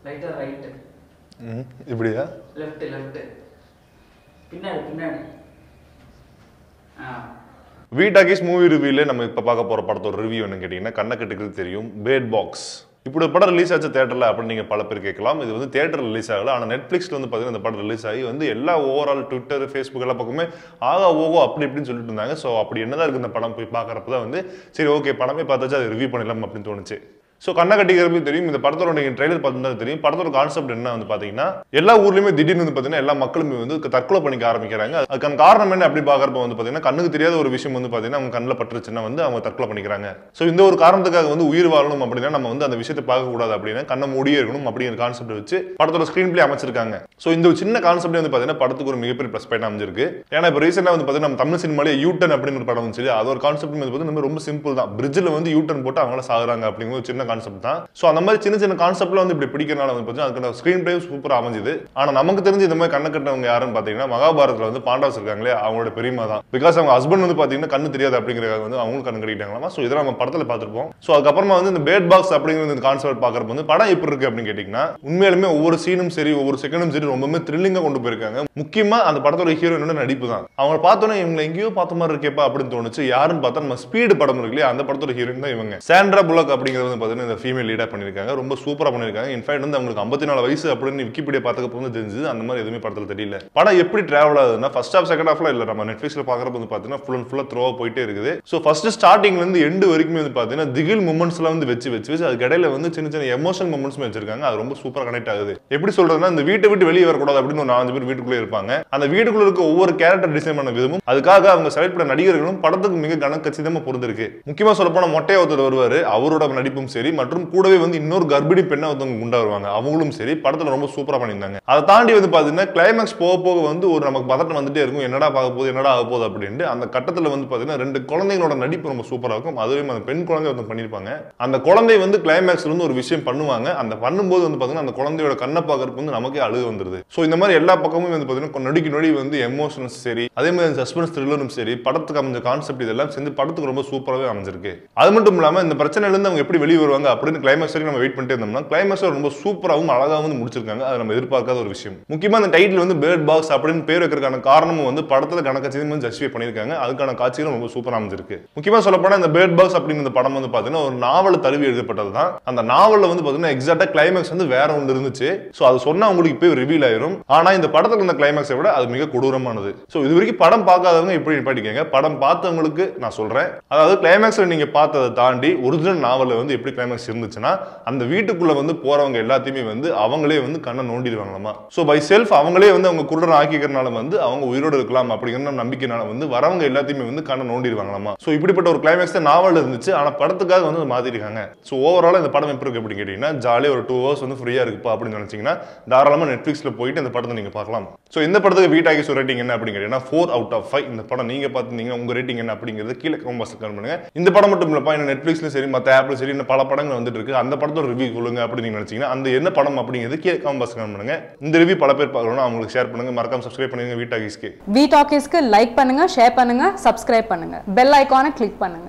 ரைட்டா ரைட். இப்படியா? Left left. பின்னாடி பின்னாடி. வி டாக்கீஸ் மூவி ரிவ்யூல நம்ம இப்போ பார்க்க போகிற படத்தோட ரிவ்யூ என்னன்னு கேட்டிங்கன்னா கண்ணை கட்டுக்கிறது தெரியும் பேட் பாக்ஸ். இப்படி ஒரு படம் ரிலீஸ் ஆச்சு தேட்டரில் அப்படின்னு நீங்கள் பல பேர் கேட்கலாம். இது வந்து தேட்டர் ரிலீஸ் ஆகல, ஆனால் நெட்ஃப்ளிக்ஸில் வந்து பார்த்தீங்கன்னா இந்த படம் ரிலீஸ் ஆகி வந்து எல்லா ஓவரால் ட்விட்டர் ஃபேஸ்புக் எல்லா பக்கமே ஆகா ஓகோ அப்படி இப்படின்னு சொல்லிட்டு இருந்தாங்க. ஸோ அப்படி என்னதான் இருக்குது இந்த படம் போய் பார்க்குறப்ப தான் வந்து சரி ஓகே படமே பார்த்தாச்சு அதை ரிவ்யூ பண்ணிடலாம் அப்படின்னு தோணுச்சு. ஸோ கண்ணை கட்டிக்கிறப்ப தெரியும். இந்த படத்தோட நீங்கள் ட்ரெய்லர் பார்த்துருந்தா தெரியும். படத்தோட கான்செப்ட் என்ன வந்து பார்த்தீங்கன்னா எல்லா ஊர்லேயுமே திடீர்னு வந்து பார்த்தீங்கன்னா எல்லா மக்களுமே வந்து தற்கொலை பண்ணிக்க ஆரம்பிக்கிறாங்க. அதுக்கான காரணம் என்ன அப்படி பார்க்குறப்ப வந்து பார்த்தீங்கன்னா கண்ணுக்கு தெரியாத ஒரு விஷயம் வந்து பார்த்தீங்கன்னா அவங்க கண்ணில் பட்டுருச்சுன்னா வந்து அவங்க தற்கொலை பண்ணிக்கிறாங்க. ஸோ இந்த ஒரு காரணத்துக்காக வந்து உயிர் வாழணும் அப்படின்னா நம்ம வந்து அந்த விஷயத்தை பார்க்கக்கூடாது அப்படின்னா கண்ணை மூடியே இருக்கணும் அப்படிங்கிற கான்செப்ட் வச்சு படத்தோட ஸ்க்ரீன் பிளே அமைச்சிருக்காங்க. ஸோ இந்த சின்ன கான்செப்ட் வந்து பார்த்தீங்கன்னா படத்துக்கு ஒரு மிகப்பெரிய ப்ளஸ் பாயிண்ட் அமைஞ்சிருக்கு. ஏன்னா இப்போ ரீசெண்டாக வந்து பார்த்தீங்கன்னா நம்ம தமிழ் சினிமாலே யூட்டன் அப்படின்னு ஒரு படம் வந்து அது ஒரு கான்செப்ட் வந்து பார்த்தீங்கன்னா ரொம்ப சிம்பிள் தான். பிரிட்ஜில் வந்து யூட்டன் போட்டு அவங்கள சாகுறாங்க அப்படிங்கிற ஒரு சின்ன கான்செப்ட் தான். ஸோ அந்த மாதிரி சின்ன சின்ன கான்செப்ட்ல வந்து இப்படி பிடிக்கிறனால வந்து பார்த்தீங்கன்னா அதுக்கான ஸ்க்ரீன் பிளே சூப்பராக அமைஞ்சுது. ஆனால் நமக்கு தெரிஞ்சு இந்த மாதிரி கண்ணை கட்டவங்க யாருன்னு பார்த்தீங்கன்னா மகாபாரத்தில் வந்து பாண்டவஸ் இருக்காங்களே அவங்களோட பெரியமா தான். பிகாஸ் அவங்க ஹஸ்பண்ட் வந்து பார்த்தீங்கன்னா கண்ணு தெரியாது அப்படிங்கிறத வந்து அவங்களும் கண்ணு கட்டிட்டாங்களாமா. ஸோ இதெல்லாம் நம்ம படத்தில் பார்த்துருப்போம். ஸோ அதுக்கப்புறமா வந்து இந்த பேட் பாக்ஸ் அப்படிங்கிற இந்த கான்செப்ட் பார்க்குறப்ப வந்து படம் எப்படி இருக்கு அப்படின்னு கேட்டிங்கன்னா உண்மையிலுமே ஒவ்வொரு சீனும் சரி ஒவ்வொரு செகண்டும் சரி ரொம்பவே த்ரில்லிங்காக கொண்டு போயிருக்காங்க. முக்கியமாக அந்த படத்தோட ஹீரோயினோட நடிப்பு தான். அவங்க பார்த்தோன்னே இவங்க எங்கேயோ பார்த்த மாதிரி இருக்கேப்பா அப்படின்னு தோணுச்சு. யாருன்னு பார்த்தா நம்ம ஸ்பீடு படம் இருக்கு இல்லையா அந்த படத்தோட ஹீரோயின் தான் இவங்க. சாண்ட்ரா புல்லக் அப்படிங்கிறது வந்து பார்த்தீங்கன்னா இந்த ஃபீமேல் லீடா பண்ணியிருக்காங்க. ரொம்ப சூப்பராக பண்ணியிருக்காங்க. இன்ஃபேக்ட் வந்து அவங்களுக்கு 54 வயசு அப்படின்னு விக்கிபீடியா பார்த்துக்க வந்து தெரிஞ்சது. அந்த மாதிரி எதுவுமே படத்தில் தெரியல. படம் எப்படி டிராவல் ஆகுதுன்னா ஃபர்ஸ்ட் ஹாஃப் செகண்ட் ஹாஃப்ல இல்லை நம்ம நெட்ஃபிளிக்ஸ்ல பார்க்குறப்ப வந்து பார்த்தீங்கன்னா ஃபுல் அண்ட் ஃபுல்லாக த்ரோவாக போயிட்டே இருக்குது. ஸோ ஃபர்ஸ்ட் ஸ்டார்டிங்ல இருந்து எண்டு வரைக்குமே வந்து பார்த்தீங்கன்னா திகில் மூமெண்ட்ஸ்லாம் வந்து வச்சு அதுக்கு இடையில வந்து சின்ன சின்ன எமோஷனல் மூமெண்ட்ஸ் வச்சிருக்காங்க. அது ரொம்ப சூப்பராக கனெக்ட் ஆகுது. எப்படி சொல்றதுன்னா இந்த வீட்டை விட்டு வெளியே வரக்கூடாது அப்படின்னு ஒரு 4 பேர் வீட்டுக்குள்ளே இருப்பாங்க. அந்த வீட்டுக்குள்ள இருக்க ஒவ்வொரு கேரக்டர் டிசைன் பண்ண விதமும் அதுக்காக அவங்க செலக்ட் பண்ண நடிகர்களும் படத்துக்கு மிக கனக்கச்சிதமா பொறுத்திருக்கு. முக்கியமா சொல்ல போனா மொட்டையா ஒருத்தர் வருவாரு. அவரோட நடிப்பும் சரி மற்றும் கூடவே வந்து இன்னொரு கர்ப்பிணி பெண்ணை ஒருத்தவங்க குண்டா வருவாங்க. அவங்களும் சரி படத்துல ரொம்ப சூப்பரா பண்ணியிருந்தாங்க. அதை தாண்டி வந்து பாத்தீங்கன்னா கிளைமேக்ஸ் போக போக வந்து ஒரு நமக்கு பதட்டம் வந்துட்டே இருக்கும். என்னடா பார்க்க போகுது என்னடா ஆக போகுது அப்படின்ட்டு அந்த கட்டத்துல வந்து பாத்தீங்கன்னா 2 குழந்தைகளோட நடிப்பு ரொம்ப சூப்பரா இருக்கும். அதுவும் அந்த பெண் குழந்தை ஒருத்தர் பண்ணிருப்பாங்க. அந்த குழந்தை வந்து கிளைமேக்ஸ்ல இருந்து ஒரு விஷயம் பண்ணுவாங்க. அந்த பண்ணும்போது வந்து பாத்தீங்கன்னா அந்த குழந்தையோட கண்ணை பார்க்கறதுக்கு வந்து நமக்கே அழுக வந்துருது. சோ இந்த மாதிரி எல்லா பக்கமும் வந்து பாத்தீங்கன்னா நொடிக்கு நொடி வந்து எமோஷன்ஸ் சரி அதே மாதிரி சஸ்பென்ஸ் த்ரில்லரும் சரி படத்துக்கு அமைஞ்ச கான்செப்ட் இதெல்லாம் சேர்ந்து படத்துக்கு ரொம்ப சூப்பராகவே அமைஞ்சிருக்கு. அது மட்டும் இல்லாம இந்த பிரச்சனையில இருந்து அவங்க எப்படி வெளியே வருவாங்க அப்படின்னு கிளைமேக்ஸ் வரைக்கும் நம்ம வெயிட் பண்ணிட்டே இருந்தோம்னா கிளைமேக்ஸ் ரொம்ப சூப்பராகவும் அழகாகவும் வந்து முடிச்சிருக்காங்க. அது நம்ம எதிர்பார்க்காத ஒரு விஷயம். முக்கியமா அந்த டைட்டில் வந்து பேர்ட் பாக்ஸ் அப்படின்னு பேர் வைக்கிறதுக்கான காரணமும் வந்து படத்துல கணக்கச்சிதமா ஜஸ்டிஃபை பண்ணியிருக்காங்க. அதுக்கான காட்சிகளும் ரொம்ப சூப்பரா அமைஞ்சிருக்கு. முக்கியமா சொல்ல போனா இந்த பேர்ட் பாக்ஸ் அப்படின்னு இந்த படம் வந்து பாத்தீங்கன்னா ஒரு நாவல் தழுவி எழுதப்பட்டது தான். அந்த நாவல்ல வந்து பாத்தீங்கன்னா எக்ஸாக்டா கிளைமேக்ஸ் வந்து வேற ஒன்று இருந்துச்சு. சோ அது சொன்னா உங்களுக்கு இப்போ ரிவீல் ஆயிரும். ஆனா இந்த படத்துல இருந்த கிளைமேக்ஸை விட அது மிக கொடூரமானது. சோ இது வரைக்கும் படம் பார்க்காதவங்க இப்படி நிப்பாட்டிக்கங்க. படம் பார்த்தவங்களுக்கு நான் சொல்றேன். அதாவது கிளைமேக்ஸ்ல நீங்க பார்த்ததை தாண்டி ஒரிஜினல் நாவல்ல வந்து எப்படி கிளைமேக்ஸ் இருந்துச்சுன்னா அந்த வீட்டுக்குள்ள வந்து போறவங்க எல்லாத்தையுமே வந்து அவங்களே வந்து கண்ணை நோண்டிடுவாங்களாமா. சோ பை செல்ஃப் அவங்களே வந்து அவங்க குருடனை ஆக்கிக்கிறனால வந்து அவங்க உயிரோடு இருக்கலாம் அப்படிங்கிற நம்பிக்கைனால வந்து வரவங்க எல்லாத்தையுமே வந்து கண்ணை நோண்டிடுவாங்களாமா. சோ இப்படிப்பட்ட ஒரு கிளைமேக்ஸ் தான் நாவல் இருந்துச்சு. ஆனா படத்துக்காக வந்து மாத்திருக்காங்க. சோ ஓவரால் இந்த படம் எப்படி இருக்கு அப்படின்னு கேட்டீங்கன்னா ஜாலியா ஒரு 2 hours வந்து ஃப்ரீயா இருக்குப்பா அப்படின்னு நினைச்சீங்கன்னா தாராளமா நெட்ஃபிளிக்ஸ்ல போயிட்டு இந்த படத்தை நீங்க பார்க்கலாம். சோ இந்த படத்துக்கு வி டாக்கீஸ் ரேட்டிங் என்ன அப்படின்னு கேட்டீங்கன்னா 4 out of 5. இந்த படம் நீங்க பார்த்திருந்தீங்க உங்க ரேட்டிங் என்ன அப்படிங்கிறது கீழே கமெண்ட் பாக்ஸ்ல கமெண்ட் பண்ணுங்க. இந்த படம் மட்டும் இல்லப்பா இன்னும் நெட்ஃபிளிக்ஸ்ல சரி மற்ற ஆப்ல சரி இன்னும் பல படங்கள் வந்துட்டு இருக்கு. அந்த படத்தோட ரிவ்யூ சொல்லுங்க அப்படின்னு நீங்க நினைச்சீங்கன்னா அந்த என்ன படம் அப்படிங்கிறது கீழே கமெண்ட் பாக்ஸ்ல கமெண்ட் பண்ணுங்க. இந்த ரிவ்யூ பல பேர் பார்க்கணும்னா அவங்களுக்கு ஷேர் பண்ணுங்க. மறக்காம சப்ஸ்கிரைப் பண்ணுங்க வி டாக்கீஸ்க்கு. வி டாக்கீஸ்க்கு லைக் பண்ணுங்க, ஷேர் பண்ணுங்க, சப்ஸ்கிரைப் பண்ணுங்க, பெல் ஐகானை கிளிக் பண்ணுங்க.